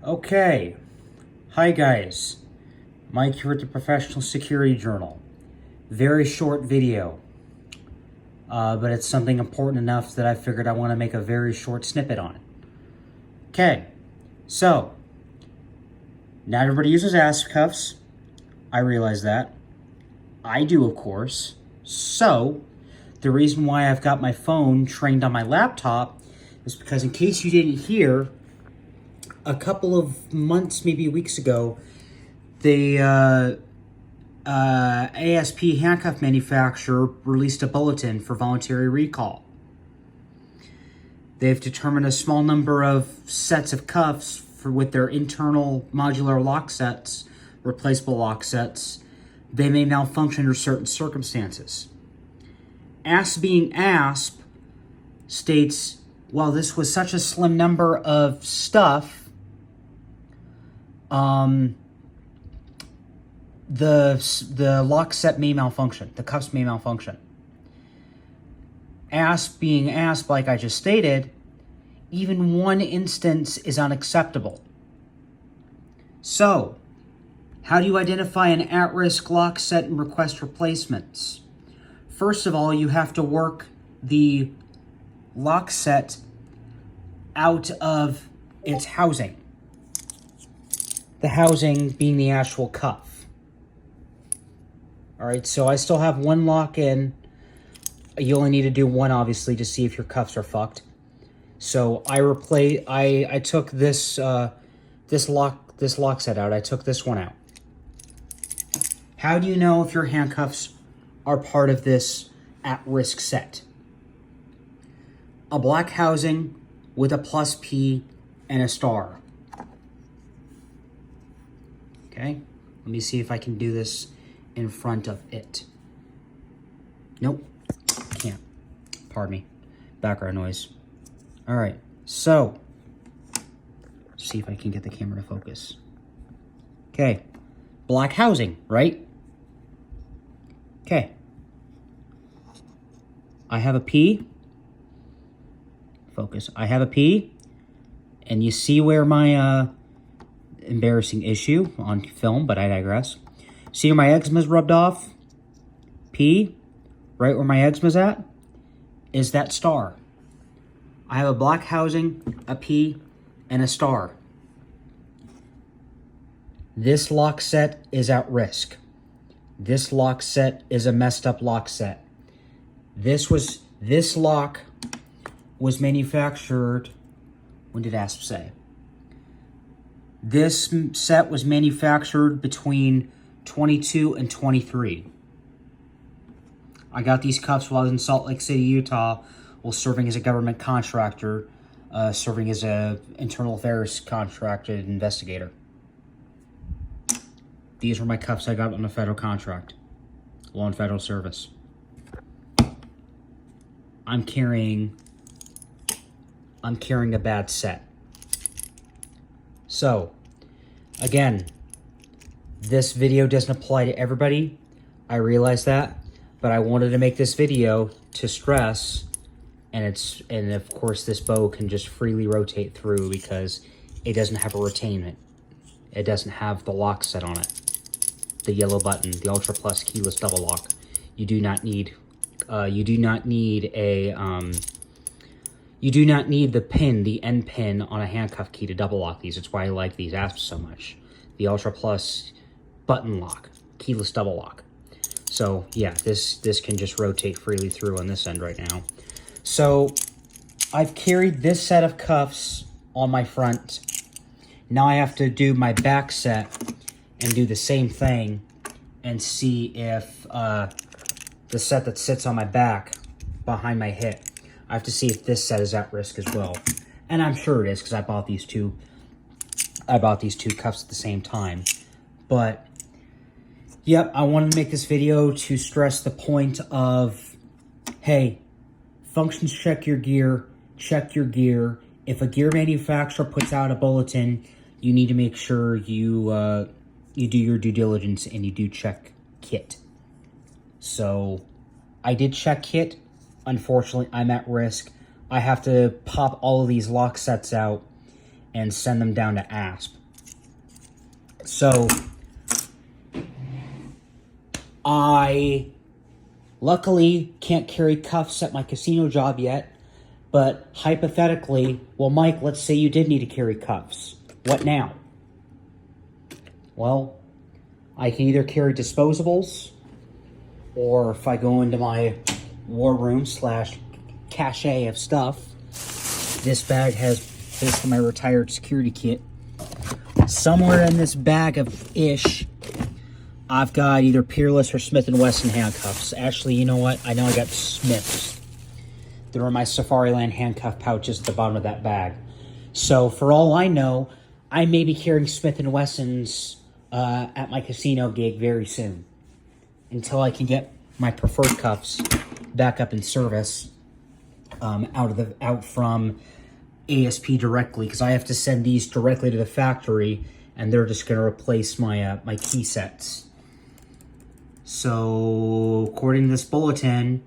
Okay, hi guys, Mike here at the Professional Security Journal. Very short video, but it's something important enough that I figured I want to make a very short snippet on it. Okay, so, not everybody uses ass cuffs. I realize that. I do, of course. So, the reason why I've got my phone trained on my laptop is because, in case you didn't hear, a couple of months, maybe weeks ago, the ASP handcuff manufacturer released a bulletin for voluntary recall. They've determined a small number of sets of cuffs with their internal modular lock sets, replaceable lock sets, they may malfunction under certain circumstances. ASP being ASP states, while this was such a slim number of stuff, the lock set may malfunction. The cuffs may malfunction. ASP being ASP, like I just stated, even one instance is unacceptable. So, how do you identify an at-risk lock set and request replacements? First of all, you have to work the lock set out of its housing. The housing being the actual cuff. All right, so I still have one lock in. You only need to do one, obviously, to see if your cuffs are fucked. So I took this this lock set out. I took this one out. How do you know if your handcuffs are part of this at-risk set? A black housing with a plus P and a star. Okay, let me see if I can do this in front of it. Nope, can't. Pardon me, background noise. All right, so, see if I can get the camera to focus. Okay, black housing, right? Okay. I have a P. Focus. I have a P. And you see where my embarrassing issue on film, but I digress. See where my eczema's rubbed off? P. Right where my eczema's at is that star. I have a black housing, a P, and a star. This lock set is at risk. This lock set is a messed up lock set. This lock was manufactured, when did ASP say? This set was manufactured between 22 and 23. I got these cuffs while I was in Salt Lake City, Utah, while serving as a government contractor, serving as a internal affairs contracted investigator. These were my cuffs I got on a federal contract, while in federal service. I'm carrying a bad set. So, again, this video doesn't apply to everybody. I realize that, but I wanted to make this video to stress, and of course this bow can just freely rotate through because it doesn't have a retainment. It doesn't have the lock set on it. The yellow button, the Ultra Plus keyless double lock. You do not need the pin, the end pin on a handcuff key to double lock these. It's why I like these ASPs so much. The Ultra Plus button lock, keyless double lock. So yeah, this can just rotate freely through on this end right now. So I've carried this set of cuffs on my front. Now I have to do my back set and do the same thing and see if the set that sits on my back behind my hip, I have to see if this set is at risk as well. And I'm sure it is because I bought these two cuffs at the same time. But yep, I wanted to make this video to stress the point of, hey, functions check your gear, check your gear. If a gear manufacturer puts out a bulletin, you need to make sure you do your due diligence and you do check kit. So I did check kit. Unfortunately, I'm at risk. I have to pop all of these lock sets out and send them down to ASP. So I luckily can't carry cuffs at my casino job yet, but hypothetically, well, Mike, let's say you did need to carry cuffs. What now? Well, I can either carry disposables, or if I go into my war room / cache of stuff, this bag has basically my retired security kit. Somewhere in this bag of ish, I've got either Peerless or Smith & Wesson handcuffs. Actually, you know what? I know I got Smiths. There are my Safariland handcuff pouches at the bottom of that bag. So for all I know, I may be carrying Smith & Wessons at my casino gig very soon, until I can get my preferred cuffs back up in service out from ASP directly, because I have to send these directly to the factory, and they're just going to replace my my key sets. So according to this bulletin,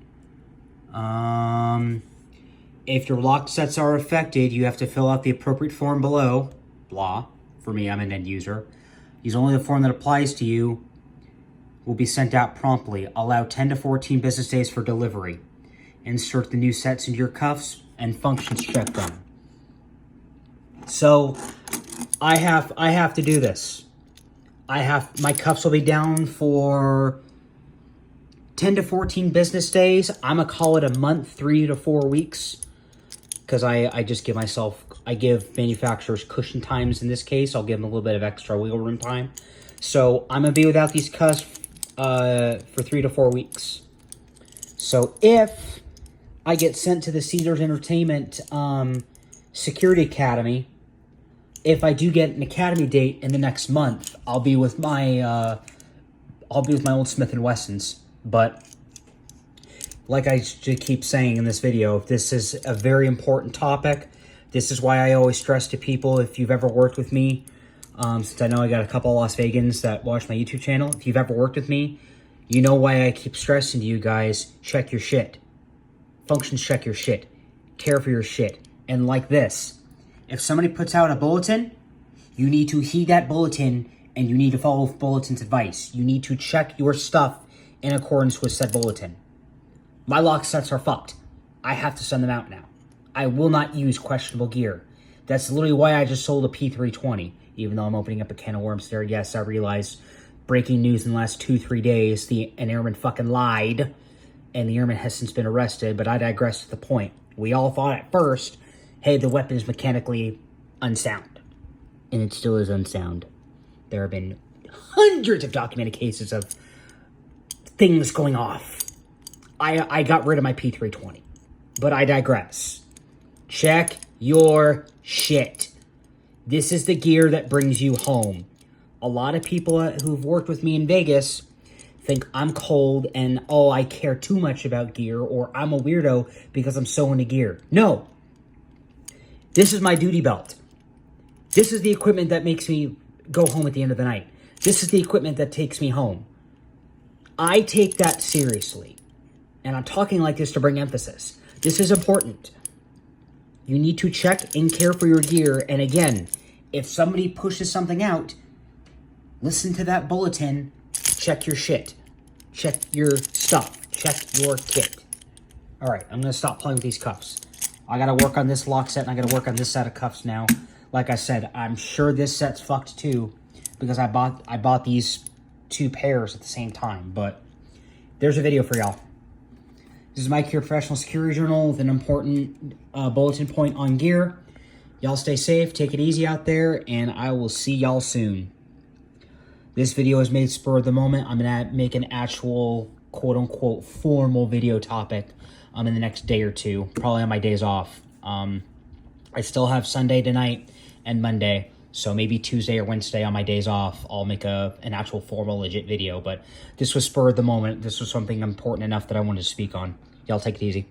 if your lock sets are affected, you have to fill out the appropriate form below. Blah. For me, I'm an end user. Use only the form that applies to you. Will be sent out promptly. Allow 10 to 14 business days for delivery. Insert the new sets into your cuffs and functions check them. So I have to do this. My cuffs will be down for 10 to 14 business days. I'm gonna call it a month, 3 to 4 weeks, because I just give manufacturers cushion times. In this case, I'll give them a little bit of extra wiggle room time. So I'm gonna be without these cuffs for 3 to 4 weeks. So if I get sent to the Caesars Entertainment Security Academy, if I do get an academy date in the next month, I'll be with my old Smith & Wessons. But like I keep saying in this video, this is a very important topic. This is why I always stress to people, if you've ever worked with me, since I know I got a couple of Las Vegans that watch my YouTube channel, if you've ever worked with me, you know why I keep stressing to you guys, check your shit. Functions check your shit. Care for your shit. And like this, if somebody puts out a bulletin, you need to heed that bulletin, and you need to follow bulletin's advice. You need to check your stuff in accordance with said bulletin. My lock sets are fucked. I have to send them out now. I will not use questionable gear. That's literally why I just sold a P320, even though I'm opening up a can of worms there. Yes, I realize, breaking news in the last 2-3 days, an airman fucking lied, and the airman has since been arrested, but I digress to the point. We all thought at first, hey, the weapon is mechanically unsound, and it still is unsound. There have been hundreds of documented cases of things going off. I got rid of my P320, but I digress. Check your shit. This is the gear that brings you home. A lot of people who've worked with me in Vegas think I'm cold and, oh, I care too much about gear, or I'm a weirdo because I'm so into gear. No. This is my duty belt. This is the equipment that makes me go home at the end of the night. This is the equipment that takes me home. I take that seriously. And I'm talking like this to bring emphasis. This is important. You need to check and care for your gear. And again, if somebody pushes something out, listen to that bulletin. Check your shit. Check your stuff. Check your kit. All right, I'm going to stop playing with these cuffs. I got to work on this lock set, and I got to work on this set of cuffs now. Like I said, I'm sure this set's fucked too, because I bought these 2 pairs at the same time. But there's a video for y'all. This is Mike here, Professional Security Journal, with an important bulletin point on gear. Y'all stay safe, take it easy out there, and I will see y'all soon. This video is made spur of the moment. I'm going to make an actual, quote-unquote, formal video topic in the next day or two, probably on my days off. I still have Sunday tonight and Monday, so maybe Tuesday or Wednesday on my days off, I'll make an actual formal, legit video. But this was spur of the moment. This was something important enough that I wanted to speak on. Y'all take it easy.